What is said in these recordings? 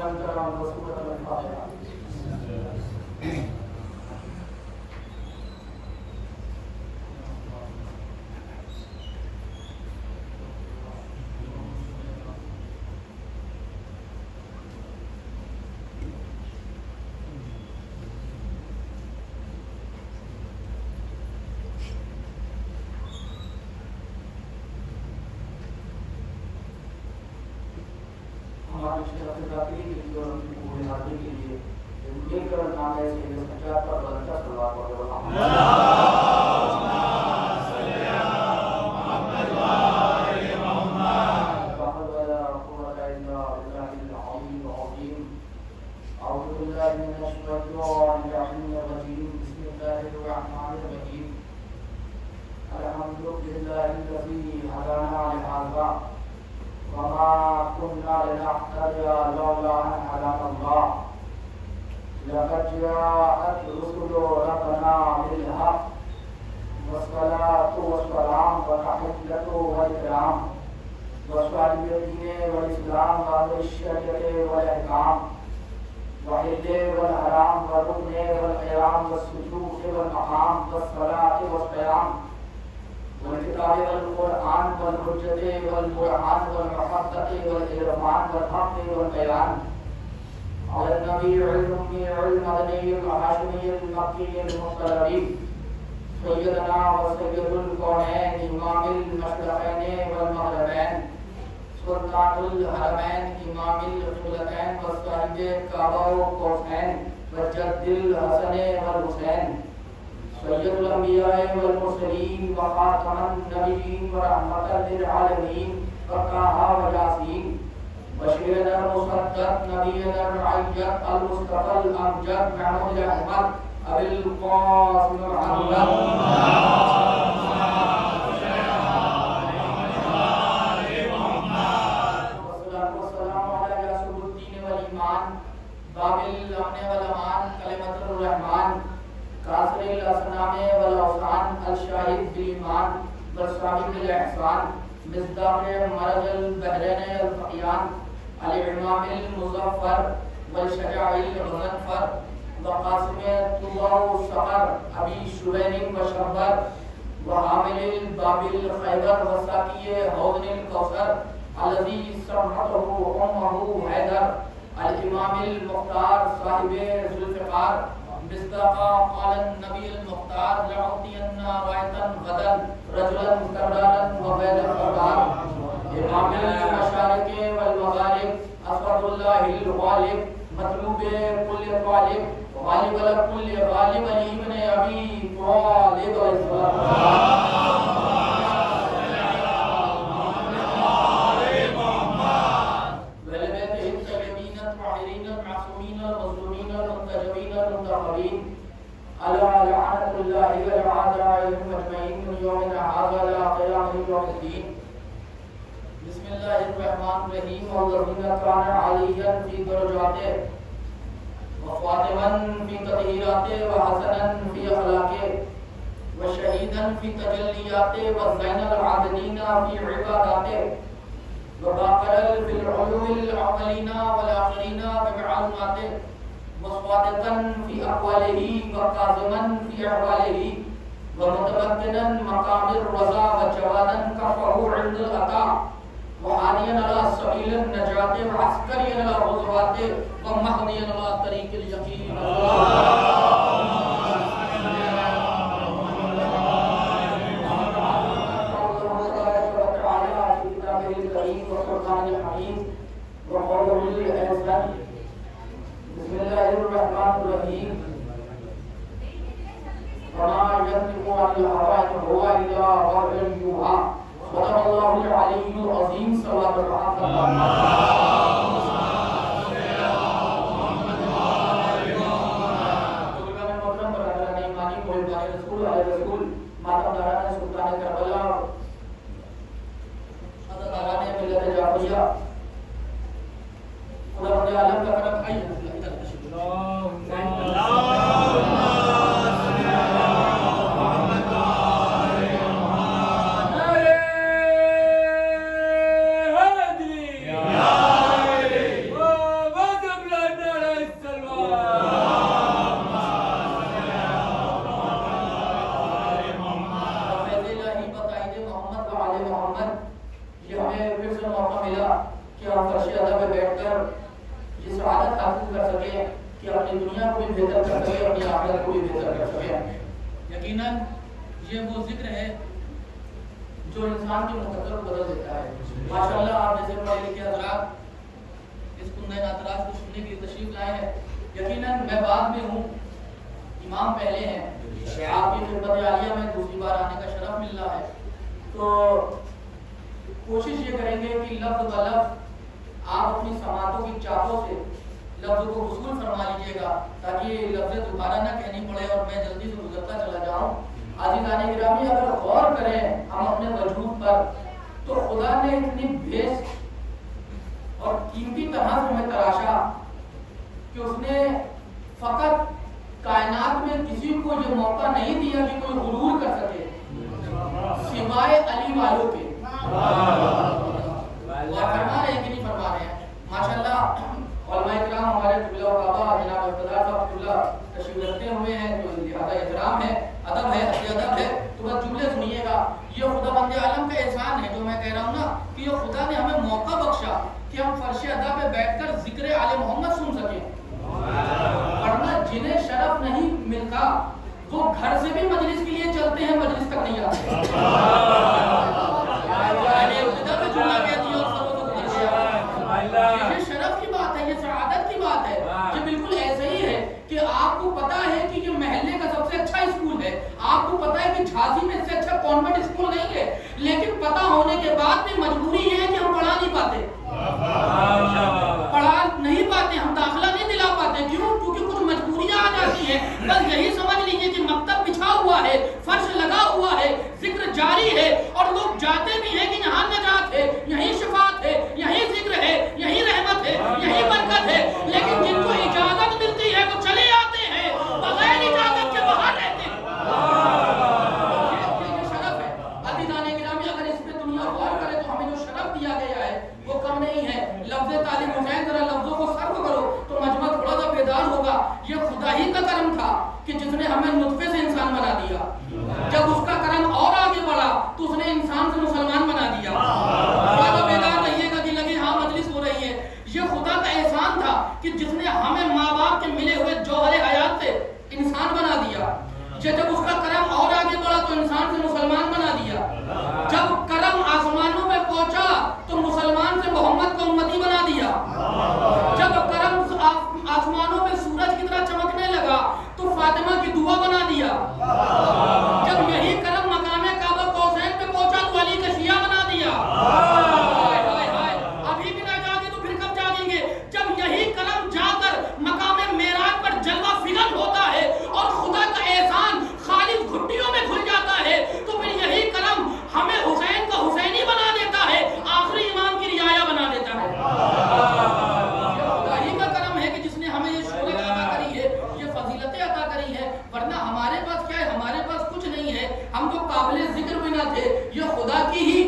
ومن تبعهم بسورة الفاتحة. ہماری شرف ذاتی کے لیے اور ان کی پوری حاضری کے لیے مل کر نام ہے سید سجاد پر بلندہ صلوات و سلام. أعوذ بالله من الشيطان الرجيم. بسم الله الرحمن الرحيم. الحمد لله الذي هدانا لهذا وما كنا لنهتدي لولا أن هدانا الله. لقد جاءت رسل ربنا بالحق والصلاة والسلام والتحية والإكرام وصحب الدين والإسلام والشريعة والأحكام وحل والحرام والركن والقيام والسجود والمقام والصلاة والقيام والكتاب والقرآن والحجة والبرهان والمحبة والإرفان والحق والبيان على النبي الأمي المدني الهاشمي المكي المطلبي سيدنا وسيد الكونين إمام المشرقين والمغربين سلطان الحرمين إمام القبلتين وصاحب الكعبة والقوسين وجد الحسن والحسين سيد الأنبياء والمرسلين وخاتم النبيين ورحمة للعالمين وكاها وياسين بشيرنا المصدق نبينا المعيد المصطفى الأمجد محمود أحمد أبي القاسم محمد بابل الامن والامان کلمۃ الرحمن کاسر الاسنام والاوثان الشاہد بالایمان والصاحب بالاحسان مصداق مرج البحرین الفقیان الامام المظفر والشجاع المظفر وقاسم طوبى الصقر ابی شبین وشبر وحامل البابل خیبر وساقی حوض الکوثر الذي سمعته امه حیدر الامام المختار صاحب ذوالفقار مصداقا قال النبي المختار لأعطين راية غدا رجلا كرالا وبيد الخردار امام المشارق والمغارب اسود الله الغالب مطلوب كل طالب غالب لكل غالب لابن ابي طالب على لعنة الله ولعنة عليهم أجمعين من يومنا هذا إلى قيام يوم الدين. بسم الله الرحمن الرحيم. والذين كان عليا في درجاته وخاتما في تطهيراته وحسنا في أخلاقه وشهيدا في تجلياته وزين العابدين في عباداته وباقر في العلوم الأولين والآخرين بمعلوماته وصادقا في أقواله وكاظما في أحواله ومتمكنا مقام الرضا وجوادا كفه عند الأطاع وهاديا على سبيل النجاة وعسكريا على الغزوات ومهديا على طريق اليقين. بسم الله الرحمن الرحيم. وما ينطق عن الهوى إن هو إلا وحي يوحى. صدق الله العلي العظيم. صلوات الله کہ ہم فرش ادا پہ بیٹھ کر یہ سعادت حاصل کر سکیں کہ اپنی دنیا کو بھی بہتر کر سکیں، اپنی آخرت کو بھی بہتر کر سکیں۔ یقیناً یہ وہ ذکر ہے جو انسان کے مقدر کو بدل دیتا ہے۔ ماشاءاللہ آپ جیسے پڑھے لکھے حضرات اس کندہ ناطراز کو سننے کی تشریف لائے ہیں۔ یقیناً میں بعد میں ہوں، امام پہلے ہیں، آپ کی خدمت عالیہ میں دوسری بار آنے کا شرف مل رہا ہے، تو کوشش یہ کریں گے کہ لفظ ب لفظ آپ اپنی سماعتوں کی چاپوں سے لفظوں کو وصول فرما لیجیے گا تاکہ یہ لفظ دوبارہ نہ کہنی پڑے اور میں جلدی سے گزرتا چلا جاؤں۔ عزیزان گرامی، اگر غور کریں ہم اپنے وجود پر تو خدا نے اتنی بھیس اور قیمتی طرح سے ہمیں تراشا کہ اس نے فقط کائنات میں کسی کو یہ موقع نہیں دیا کہ کوئی غرور کر سکے سوائے علی والوں کے۔ وہ فرما رہے ہیں کہ نہیں فرما رہے ہیں؟ ماشاءاللہ علماء کرام ہمارے قبلہ و بابا جناب اقتدار صاحب اللہ تشریف رکھتے ہوئے ہیں، جو لہذا احترام ہے، ادب ہے، ادب ہے، تو بس جملے سنیے گا۔ یہ خدا بند عالم کا احسان ہے جو میں کہہ رہا ہوں نا کہ یہ خدا نے ہمیں موقع بخشا کہ ہم فرش ادا پہ بیٹھ کر ذکر آل محمد سن سکیں، ورنہ جنہیں شرف نہیں ملتا وہ گھر سے بھی مجلس کے لیے چلتے ہیں، مجلس تک نہیں آتے۔ یہ شرف کی بات ہے، یہ سعادت کی بات ہے، یہ بالکل ایسے ہی ہے کہ آپ کو پتا ہے کہ یہ محلے کا سب سے اچھا اسکول ہے، آپ کو پتا ہے کہ جھانسی میں اس سے اچھا کانوینٹ اسکول نہیں ہے، لیکن پتا ہونے کے بعد بھی مجبوری یہ ہے کہ ہم پڑھا نہیں پاتے، ہم داخلہ نہیں دلا پاتے۔ کیوں؟ کیونکہ کچھ مجبوریاں آ جاتی ہیں۔ بس یہی سمجھ لیجیے کہ مکتب بچھا ہوا ہے، فرش لگا ہوا ہے، ذکر جاری ہے، اور لوگ جاتے بھی ہیں کہ یہاں نجات ہے، یہیں شفاعت ہے، یہیں ذکر ہے، یہیں رحمت ہے، یہیں برکت ہے، لیکن جن کو اجازت ملتی ہے وہ چلے آتے ہیں، بغیر اجازت کے باہر رہتے ہیں۔ یہ شرف ہے۔ عزیزان گرامی، اگر اس پہ دنیا غور کرے تو ہمیں جو شرف دیا گیا ہے وہ کم نہیں ہے۔ لفظ تعلیم حسین، ذرا لفظوں کو صرف کرو تو مجمع تھوڑا سا بیدار ہوگا۔ یہ خدا ہی کا کرم تھا کہ جس نے ہمیں نطفے سے انسان بنا دیا، جب اس کا کرم اور آگے بڑھا تو اس نے انسان سے مسلمان بنا دیا۔ تھوڑا سا بیدار رہیے گا کہ لگے ہاں مجلس ہو رہی ہے۔ یہ خدا کا احسان تھا کہ جس نے ہمیں ماں باپ کے ملے ہوئے جوہر حیات سے انسان بنا دیا۔ جب اس کا کرم اور آگے بڑھا تو انسان سے مسلمان بنا دیا۔ جب کرم آسمانوں میں پہنچا تو مسلمان سے محمد کو امتی بنا دیا۔ جب کرم آسمانوں میں سورج کی طرح چمکنے لگا تو فاطمہ کی دعا بنا دیا۔ جب یہی کرم مقام کعبہ قوسین پہ پہنچا تو علی کا شیعہ بنا دیا۔ ابھی بھی نہ جاگے تو پھر کب جاگیں گے؟ جب یہی کرم جا کر مقام معراج پر جلوہ فکر ہوتا ہے اور خدا کا احسان خالص گھٹیوں میں کھل جاتا ہے تو پھر یہی کرم ہمیں حسین کا حسینی بنا دیتا ہے، آخری امام کی رعایا بنا دیتا ہے۔ خدا ہی کا کرم ہے کہ جس نے ہمیں یہ شہرت عطا کری ہے، یہ فضیلتیں عطا کری ہے، ورنہ ہمارے پاس کیا ہے؟ ہمارے پاس کچھ نہیں ہے، ہم تو قابل ذکر بھی نہ تھے، یہ خدا کی ہی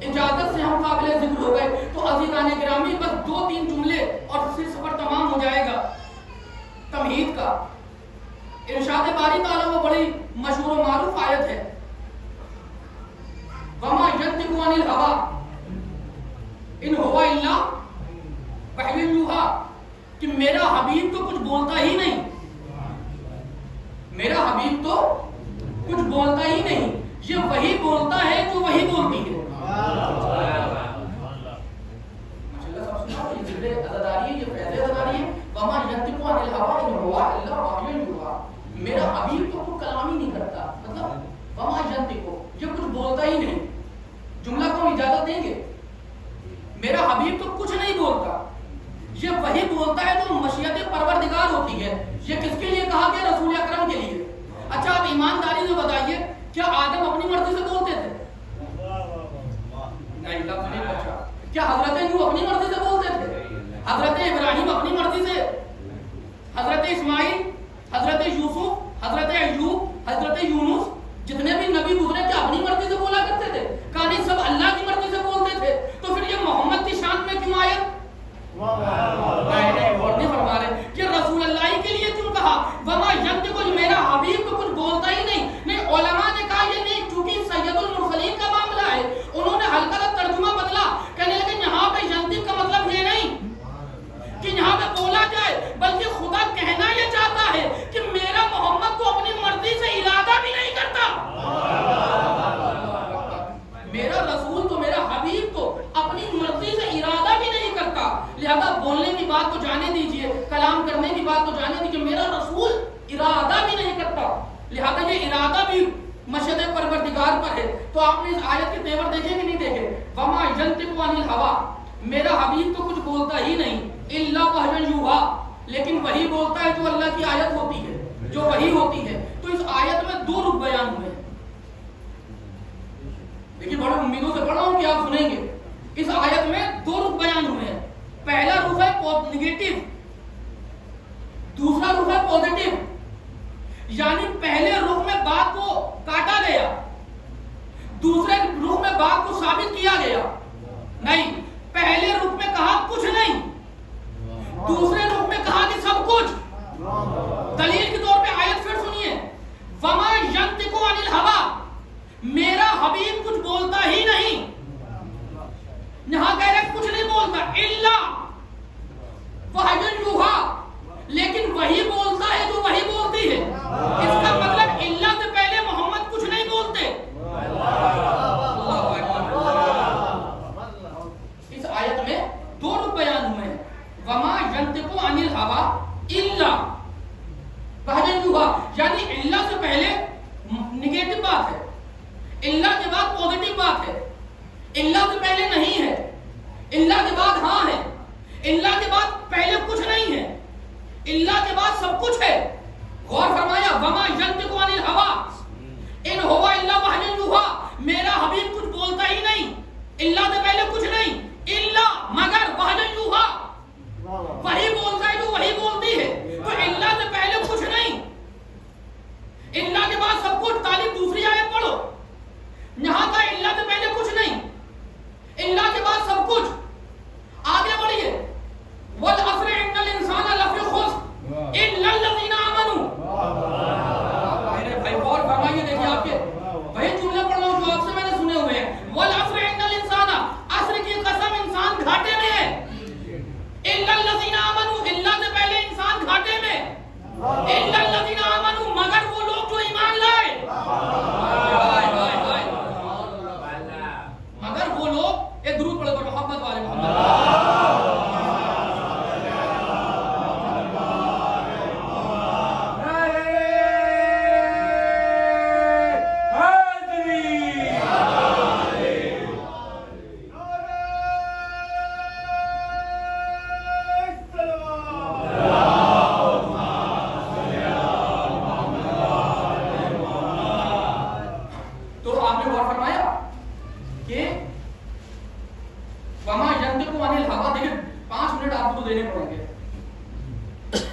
اجازت سے ہم قابل ذکر ہو گئے۔ تو عزیزان گرامی، بس 2-3 جملے اور پھر سفر تمام ہو جائے گا۔ تمہید کا ارشاد باری تعالیٰ وہ بڑی مشہور و معروف آیت ہے، وَمَا يَنطِقُ عَنِ الْهَوَىٰ إِنْ هُوَ إِلَّا وَحْيٌ يُوحَىٰ، کہ میرا حبیب تو کچھ بولتا ہی نہیں، میرا حبیب تو کچھ بولتا ہی نہیں، یہ وہی بولتا ہے جو وہی بولتی ہے۔ ماشاءاللہ سب سنا، یہ ذکر عزاداری ہے، یہ فیض عزاداری ہے۔ وَمَا يَنطِقُ عَنِ الْهَوَىٰ إِنْ هُوَ إِلَّا وَحْيٌ يُوحَىٰ، میرا حبیب تو کلام ہی نہیں کرتا، مطلب وَمَا يَنطِقُ، یہ کچھ بولتا ہی نہیں۔ جملہ کو ہم اجازت دیں گے؟ میرا حبیب تو کچھ نہیں بولتا، یہ وہی بولتا ہے جو مشیت پروردگار ہوتی ہے۔ یہ کس کے لیے کہا گیا؟ رسول اکرم کے لیے۔ اچھا آپ ایمانداری سے بتائیے، کیا آدم اپنی مرضی سے بولتے تھے؟ نہیں، لفظ نہیں پہنچا۔ کیا حضرت نوح اپنی مرضی سے بولتے تھے؟ حضرت ابراہیم اپنی مرضی سے؟ حضرت اسماعیل، حضرت یوسف، حضرت ایوب، حضرت یونس، جتنے بھی نبی گزرے کیا اپنی مرضی سے بولا کرتے تھے؟ کہانی سب اللہ کی مرضی سے بولتے تھے، تو پھر یہ محمد کی شان میں کیوں آیت؟ نہیں اور نہیں فرما رہے، یہ رسول اللہ کے لیے کیوں کہا؟ وما ينطق، میرا حبیب تو کچھ بولتا ہی نہیں۔ نہیں، علماء نے کہا یہ نہیں، چونکہ سید المرسلین کا معاملہ ہے، انہوں نے ہلکا سا ترجمہ بدلا، کہنے لگے یہاں پہ ینطق کا لہذا بولنے کی بات تو جانے دیجئے، کلام کرنے کی بات تو جانے دیجئے، میرا رسول ارادہ بھی نہیں کرتا، لہذا یہ ارادہ بھی مشہد پروردگار پر ہے۔ تو آپ نے اس آیت کے تیور دیکھے کہ نہیں دیکھے؟ وما ینطق عن الہوی، میرا حبیب تو کچھ بولتا ہی نہیں، الا وحی یوحی، لیکن وہی بولتا ہے جو اللہ کی آیت ہوتی ہے، جو وہی ہوتی ہے۔ تو اس آیت میں دو رخ بیان ہوئے ہیں، لیکن بڑے امیدوں سے پڑھ رہا ہوں کہ آپ سنیں گے۔ اس آیت میں دو رخ بیان ہوئے ہیں، پہلا رخ ہے نیگیٹو، دوسرا رخ ہے پوزیٹو۔ یعنی پہلے رخ میں بات کو کاٹا گیا، دوسرے رخ میں بات کو ثابت کیا گیا نہیں۔ پہلے رخ میں کہا کچھ نہیں، دوسرے رخ میں کہا کہ سب کچھ۔ دلیل کے طور پہ آیت پھر سنیے، وما ینطق عن الہوی، میرا حبیب کچھ بولتا ہی نہیں، یہاں کہہ رہے کچھ نہیں بولتا، الا وحی یوحی، لیکن وہی بولتا ہے جو وہی بولتی ہے۔ اس کا مطلب اللہ سے پہلے محمد کچھ نہیں بولتے۔ اس آیت میں دو رخ بیان ہوئے ہیں، وما ینطق عن الہوی الا وحی یوحی، یعنی اللہ سے پہلے نیگیٹو بات ہے، اللہ کے بعد پوزیٹو بات ہے، اللہ سے پہلے نہیں ہے، اللہ کے بعد ہاں ہے، اللہ کے بعد پہلے کچھ نہیں ہے، اللہ کے بعد سب کچھ ہے۔ غور فرمایا، وما ینطق عن الہوی ان ہوا الا وحی یوحی، میرا حبیب کچھ بولتا ہی نہیں، اللہ سے پہلے کچھ نہیں، الا مگر وحی یوحی، وہی بولتا ہے جو وہی بولتی ہے۔ تو اللہ سے پہلے کچھ نہیں، اللہ کے بعد سب کچھ۔ طالب دوسری آیت پڑھو، یہاں کا اللہ سے پہلے کچھ نہیں، اللہ کے بعد سب کچھ۔ آگے بڑھیے، والعصر ان الانسان لفی خسر الا الذین آمنوا۔ میرے بھائی غور فرمائیے، دیکھیے آپ کے وہی جملے پڑھ رہا ہوں جو آپ سے میں نے سنے ہوئے ہیں۔ والعصر ان الانسان، عصر کی قسم انسان گھاٹے میں ہے، الا الذین آمنوا، اللہ سے پہلے انسان گھاٹے میں، الا الذین آمنوا، مگر وہ لوگ جو ایمان لائے، مگر وہ لوگ، ایک درود پڑھو پر محمد والے محمد۔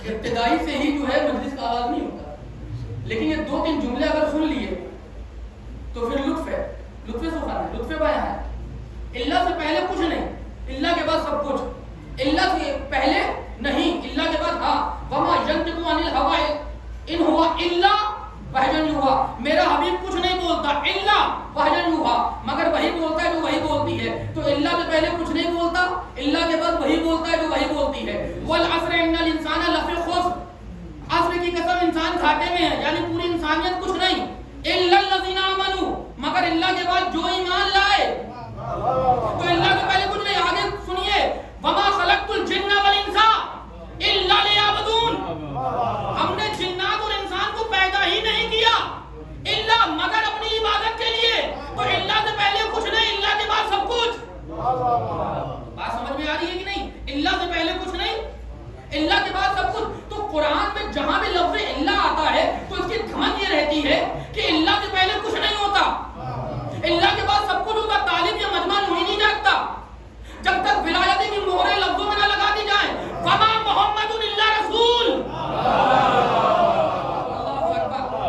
ابتدائی سے ہی جو ہے مجلس کا آغاز نہیں ہوتا، لیکن یہ دو تین جملے اگر سن لیے تو پھر لطف ہے، لطف سخن ہے، لطف بیان ہے۔ اللہ سے پہلے کچھ نہیں، اللہ کے بعد سب کچھ، اللہ سے پہلے نہیں، اللہ کے بعد ہاں۔ وما ینطق عن الہوی ان ہوا الا وحی یوحی، میرا حبیب کچھ نہیں بولتا، الا وحی یوحی، مگر وہی بولتا ہے جو وہی بولتی ہے۔ تو اللہ سے پہلے کچھ نہیں بولتا، اللہ کے بعد وہی بولتا ہے جو وہی بولتی ہے۔ والعصر ان الانسان لفی خسر، عصر کی قسم انسان گھاٹے میں ہے، یعنی پوری انسانیت کچھ نہیں، الا الذین آمنوا، مگر اللہ کے بعد جو ایمان لائے۔ تو اللہ کے پہلے کچھ نہیں۔ آگے سنیے، وما خلقت الجن والانس الا لیعبدون، ہم نے جنات اور انسان کو پیدا ہی نہیں کیا الا مگر اپنی عبادت کے لیے۔ تو اللہ سے پہلے کچھ نہیں، اللہ کے بعد سب کچھ۔ بات سمجھ میں آ رہی ہے کہ نہیں؟ اللہ سے پہلے کچھ نہیں، اللہ کے بعد سب کچھ۔ تو قرآن میں جہاں بھی لفظ اللہ آتا ہے تو اس کی دھمک یہ رہتی ہے کہ اللہ سے پہلے کچھ نہیں ہوتا، اللہ کے بعد سب کچھ ہوتا۔ طالب یہ مجمع نہیں نہیں جاگتا جب تک ولایت کی مہریں لفظوں میں نہ لگا دی جائیں۔ وما محمد الا رسول،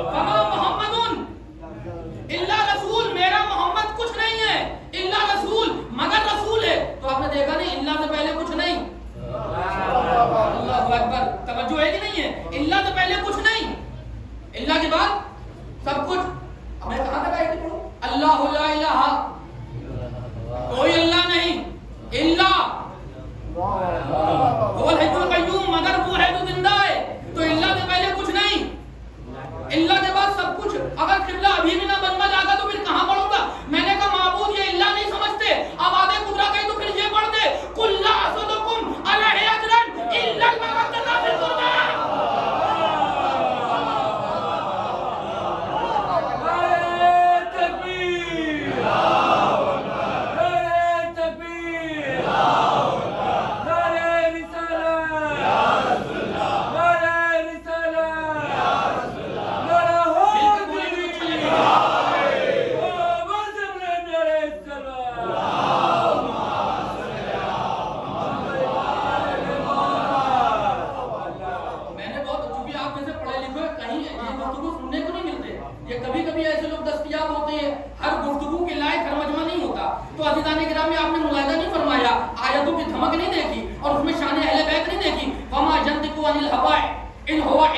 وما محمد الا رسول، میرا محمد کچھ نہیں ہے، الا رسول، مگر رسول ہے۔ تو آپ نے دیکھا نہیں، اللہ سے پہلے کچھ نہیں۔ اللہ اکبر، توجہ ہے کہ نہیں ہے؟ اللہ سے پہلے کچھ نہیں، اللہ کے بعد سب کچھ۔ ہمیں کہاں تک آئے تھے؟ اللہ لا الہ، کوئی اللہ نہیں، اللہ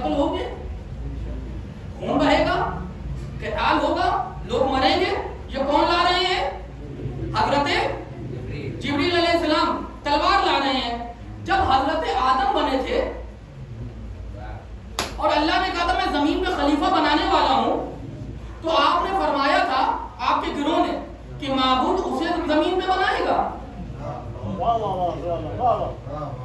قتل ہوگے, خون بہے گا, قتال ہوگا, لوگ مریں گے. یہ کون لا رہے ہیں؟ حضرت جبریل علیہ السلام تلوار لا رہے ہیں. جب حضرت آدم بنے تھے اور اللہ نے کہا تھا میں زمین پہ خلیفہ بنانے والا ہوں, تو آپ نے فرمایا تھا آپ کے گروہ نے کہ معبود اسے زمین پہ بنائے گا.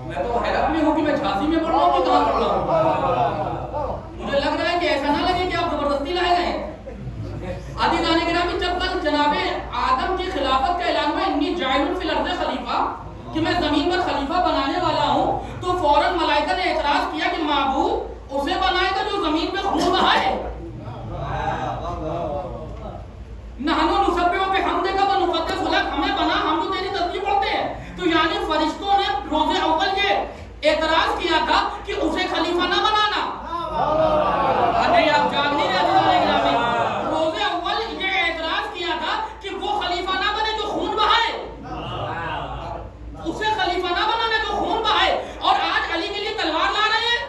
میں تو حیرت میں ہوں کہ میں جھانسی میں پڑھ رہا ہوں کہ کہاں پڑھ رہا ہوں. مجھے لگ رہا ہے کہ ایسا نہ لگے کہ آپ زبردستی لائے گئے ہیں. عزیزان گرامی, جب کل جناب آدم کی خلافت کا اعلان ہوا انی جاعل فی الارض خلیفہ, کہ میں زمین پر خلیفہ بنانے والا ہوں, تو فوراً ملائکہ نے اعتراض کیا کہ معبود اسے بنائے گا جو زمین پہ خون بہائے. نحنو نسبح بحمدک ونقدس لک, ہمیں بنا, ہم تو تیری تسبیح پڑھتے ہیں. تو یعنی فرشتوں نے روز اول یہ اعتراض کیا تھا کہ اسے خلیفہ نہ بنانا. نہیں آپ جاگ نہیں رہے عزیزان گرامی, روز اول یہ اعتراض کیا تھا کہ وہ خلیفہ نہ بنے جو خون بہائے, اسے خلیفہ نہ بنانا جو خون بہائے. اور آج علی کے لیے تلوار لا رہے ہیں.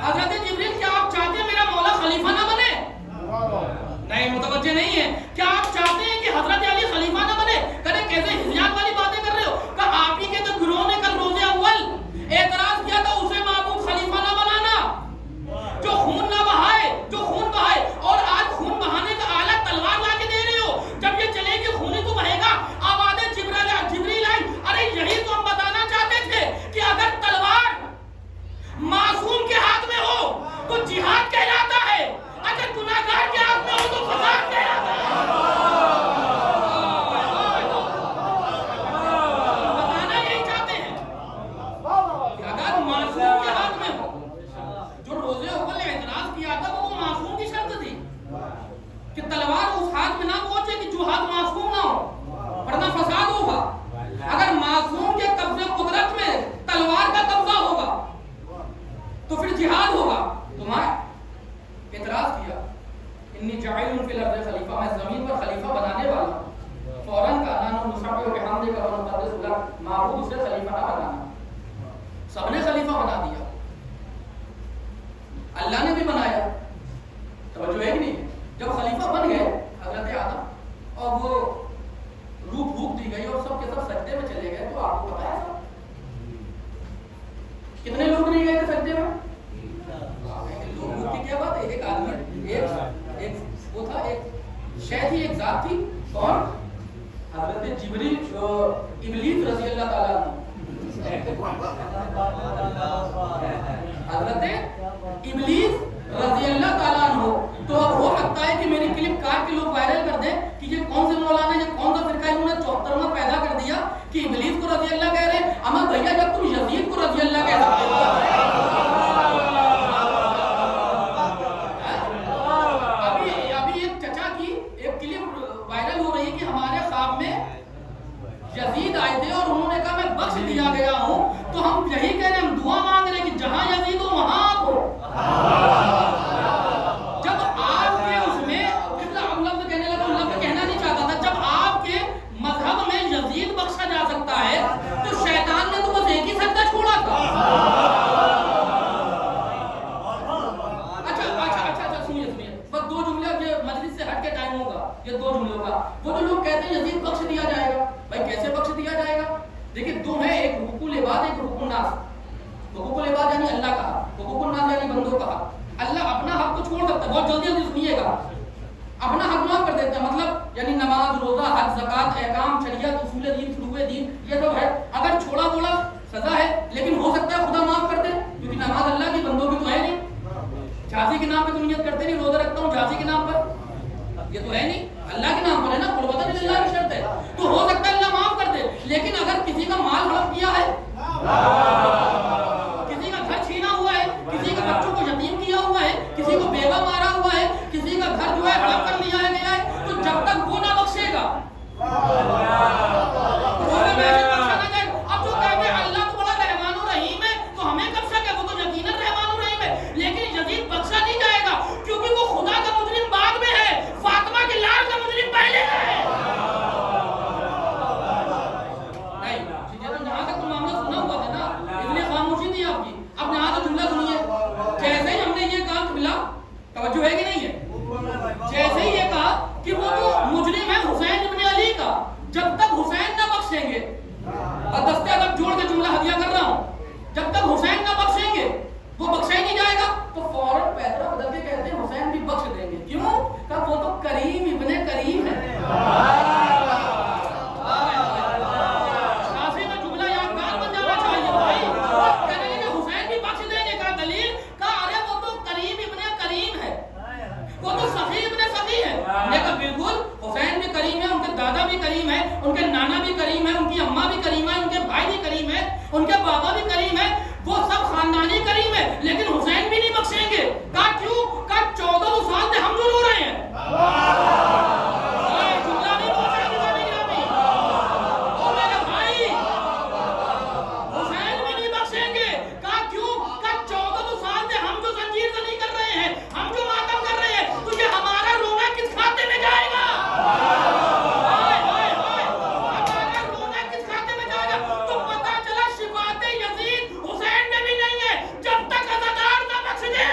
حضرت جبریل کیا آپ چاہتے ہیں میرا مولا خلیفہ نہ بنے؟ نہیں, متوجہ نہیں ہے. کیا آپ چاہتے ہیں کہ حضرت علی خلیفہ نہ بنے؟ کرے کیسے ہزیات والی باتیں کر رہے ہو. کہ آپ ہی کے تو گروہ نے کل روز اول اعتراض کیا تھا اسے معبود خلیفہ نہ بنانا جو خون نہ بہائے, جو خون بہائے. اور آج خون بہانے کا آلہ تلوار لا کے دے رہے ہو. جب یہ چلے گی خون ہی تو بہے گا. آواز جبریل آئی. ارے یہی تو ہم بتانا چاہتے تھے کہ اگر تلوار معصوم کے ہاتھ میں ہو تو جہاد کہلاتا ہے, اگر گناہگار کے ہاتھ میں ہو تو فساد کہلاتا ہے. بتانا یہی چاہتے ہیں کہ اگر معصوم کے ہاتھ میں ہو, جو روز اول نے اعتراض کیا تھا وہ معصوم کی شرط تھی کہ تلوار اس ہاتھ میں نہ پہنچے کہ جو ہاتھ معصوم نہ ہو, ورنہ فساد ہوگا. اگر معصوم کے قبضے قدرت میں تلوار کا قبضہ ہوگا تو پھر جہاد ہوگا. تمہارے اعتراض کیا انی جاعل فی الارض خلیفہ, میں زمین پر خلیفہ بنانے والا ہوں. فوراً کہا نحن نسبح بحمدک ونقدس لک, معبود اسے خلیفہ نہ بنانا. سب نے خلیفہ بنا دیا, اللہ نے بھی بنایا. توجہ ہے کہ نہیں؟ جب خلیفہ بن گئے حضرت آدم اور وہ روح پھونک دی گئی اور سب کے سب سجدے میں چلے گئے, تو آپ کو پتا ہے کتنے لوگ نہیں گئے تھے سجدے میں؟ لوگوں کی کیا بات ہے. ایک آدمی, ایک وہ تھا, ایک شے تھی, ایک ذات تھی. کون؟ حضرت جبریل ابلیس رضی اللہ تعالیٰ عنہ. حضرت ابلیس رضی اللہ تعالیٰ عنہ. تو اب ہو سکتا ہے کہ میری کلپ کاٹ کے لوگ وائرل کر دیں کہ یہ کون سے مولانا, یہ کون سا فرقہ انہوں نے 74واں پیدا کر دیا کہ ابلیس کو رضی اللہ کہہ رہے ہیں. اما بھیا جب تم یزید کو رضی اللہ کہہ سکتے ہو, ابھی ایک چچا کی ایک کلپ وائرل ہو رہی ہے کہ ہمارے خواب میں یزید آئے تھے اور انہوں نے کہا میں بخش دیا گیا ہوں. تو ہم یہی کہہ رہے ہیں, ہم دعا مانگ رہے ہیں کہ جہاں یزید ہو وہاں آپ ہو. جب آپ کے اس میں لفظ کہنے لگا, لفظ کہنا نہیں چاہتا تھا, جب آپ کے مذہب میں یزید بخشا جا سکتا ہے تو شیطان نے تو بس ایک ہی سجدہ چھوڑا تھا. اچھا سنیے, بس 2 جملے مجلس سے ہٹ کے ٹائم ہوگا, یہ 2 جملوں کا. وہ جو لوگ کہتے ہیں یزید بخش دیا جائے گا, بھائی کیسے بخش دیا جائے گا؟ دیکھیں دو ہیں, ایک حقوق العباد, ایک حقوق الناس. حقوق العباد یعنی اللہ کا حق, حقوق الناس یعنی بندوں کا حق. اللہ اپنا حق تو چھوڑ سکتا ہے, بہت جلدی سنیے گا, اپنا حق معاف کر دیتا ہے. مطلب یعنی نماز, روزہ, حج, زکات, احکام, شریعت, اصول دین, فروع دین, یہ سب ہے. اگر چھوڑا بولا سزا ہے, لیکن ہو سکتا ہے خدا معاف کر دے, کیونکہ نماز اللہ کی, بندوں کی تو ہے نہیں. جھانسی کے نام پہ تو نیت کرتے نہیں, روزہ رکھتا ہوں جھانسی کے نام پر, یہ تو ہے نہیں, اللہ کے نام پر ہے نا, قربت اللہ کی شرط ہے. تو ہو سکتا ہے اللہ معاف کر دے. لیکن اگر کسی کا مال ہڑپ کیا ہے, کسی کا گھر چھینا ہوا ہے, کسی کے بچوں کو یتیم کیا ہوا ہے, کسی کو بیوہ مارا ہوا ہے, کسی کا گھر جو ہے ہڑپ کر لیا گیا ہے, تو جب تک وہ نہ بخشے گا اب جو کہتے ہیں اللہ تو بڑا رحمان و رحیم ہے تو ہمیں کب شک ہے, وہ تو یقیناً رحمان و رحیم ہے, لیکن یزید بخشا نہیں جائے گا کیونکہ وہ خدا کا مجرم بعد میں ہے, فاطمہ کے لال حسین نہ بخشیں گے، وہ بخشا ہی نہیں جائے گا، تو فوراً پیدرا بدل کے کہتے ہیں حسین بھی بخش دیں گے. کیوں؟ کہ وہ تو کریم ابن کریم ہے. کافی کا جملہ یادگار بن جانا چاہیے بھائی. کہنے لگے حسین بھی بخش دیں گے. کا دلیل کہ ارے وہ تو کریم ابن کریم ہے، وہ تو سخی ابن سخی ہے. لیکن بالکل حسین بھی کریم ہے، ان کے دادا بھی کریم ہے، ان کے نانا بھی کریم ہے، ان کی اماں بھی کریم ہے، ان کے بھائی بھی کریم ہے، ان کے بابا بھی کریم ہے، وہ سب خاندانی کریم ہے. لیکن حسین بھی نہیں بخشیں گے. کہا کیوں؟ کہا 14 سال سے ہم جو رو رہے ہیں. جملہ نہیں بول رہے گرامی. او میرے بھائی، حسین بھی نہیں بخشیں گے. کہا کیوں؟ کہا 14 سال سے ہم جو زنجیر زنی کر رہے ہیں، ہم جو ماتم کر رہے ہیں، تجھے ہمارا رونا کس کھاتے میں جائے گا؟ ہمارا رونا کس کھاتے میں جائے گا؟ تو پتا چلا شفاعت یزید حسین میں بھی نہیں ہے جب تک عزادار نہ بخش دے.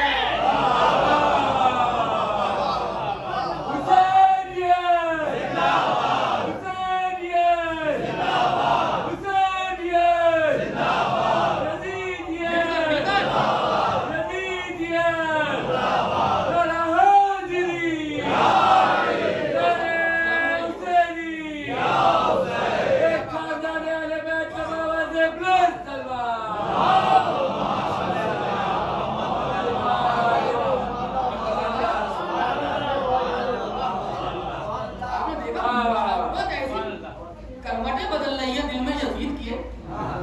کرمٹیں بدل رہی ہیں دل میں یزید کی ہے.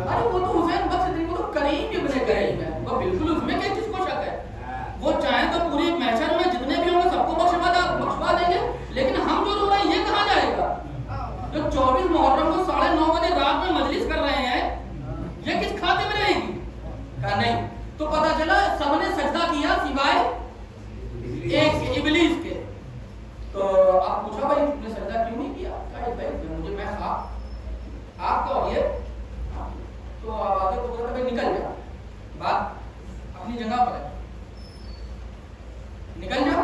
ارے وہ تو حسین بخش دیں گے، وہ تو کریم ابن کریم ہے. وہ بالکل اس میں کس کو شک ہے؟ وہ چاہیں تو پوری محشر میں جتنے بھی ہوں گے سب کو بخشوا دیں گے. لیکن ہم جو رو رہے ہیں یہ کہاں جائے گا؟ جو 24 محرم کو 9:30 بجے رات میں مجلس کر رہے ہیں، یہ کس کھاتے میں رہے گی؟ کہا نہیں. تو پتا چلا سب نے سجدہ کیا سوائے ایک ابلیس کے. تو آپ پوچھا بھائی تم نے سجدہ کیوں نہیں کیا؟ کہا بھائی مجھے میں آپ کا اور یہ تو آگے تو کہتا بھائی نکل جا، بات اپنی جگہ پر ہے، نکل جا.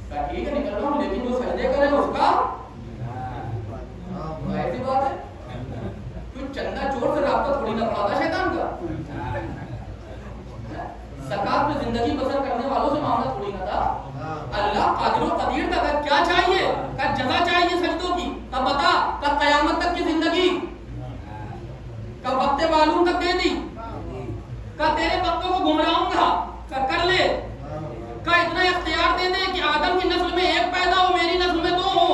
کہا ٹھیک ہے نکل رہا ہوں، لیکن جو سجدے کرے اس کا ایسی بات ہے. تو چندہ چور سے رابطہ تھوڑی نہ پڑا تھا شیطان کا. زکات میں زندگی بسر کرنے والوں سے معاملہ تھوڑی نہ تھا. اللہ قادر و قدیر تھا. کیا چاہیے؟ کہ جزا چاہیے سجدوں کی. کہ بتا کہ قیامت تک کی زندگی کہ وقت معلوم تک دے دی، کہ تیرے وقتوں کو گمراہوں گا، کہ کر لے، کہ اتنا اختیار دے دے کہ آدم کی نسل میں 1 پیدا ہو، میری نسل میں 2 ہو.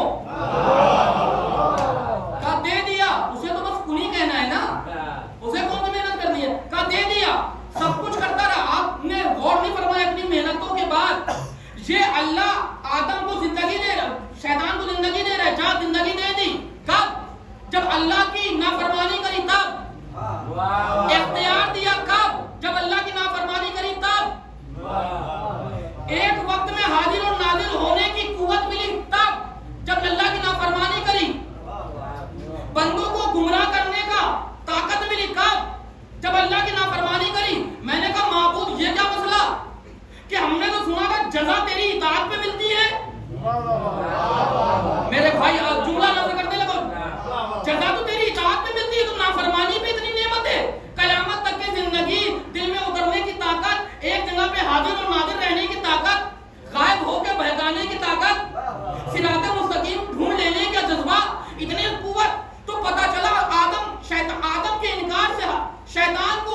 کہ دے دیا. اسے تو بس کنی کہنا ہے نا، اسے کون سی محنت کرنی ہے. کہ دے دیا، سب کچھ کرتا رہا. آپ نے غور نہیں فرمایا اتنی محنتوں کے بعد یہ اللہ آدم کو زندگی دے رہا، شیطان کو زندگی دے رہا ہے. جہاں زندگی دے دی کب؟ جب اللہ کی نافرمانی کری تب. اختیار دیا کب؟ جب اللہ کی نافرمانی کری تب. ایک وقت میں حاضر اور ناظر ہونے کی قوت ملی تب جب اللہ کی نافرمانی کری. بندوں کو گمراہ کرنے کا طاقت ملی کب؟ جب اللہ کی نافرمانی کری. میں نے کہا معبود یہ کیا مسئلہ کہ ہم نے تو سنا تھا جزا تیری اطاعت پہ ملتی ہے. میرے بھائی جملہ نظر کرنے لگو، جزا تو تیری اطاعت پہ ملتی ہے، تو نافرمانی پہ اتنی نعمت ہے. قیامت تک کی زندگی، دل میں اترنے کی طاقت، ایک جگہ پہ حاضر اور ناظر رہنے کی طاقت، غائب ہو کے بہکانے کی طاقت، صراط مستقیم ڈھونڈ لینے کا جذبہ، اتنی قوت. تو پتا چلا آدم کے انکار سے شیطان کو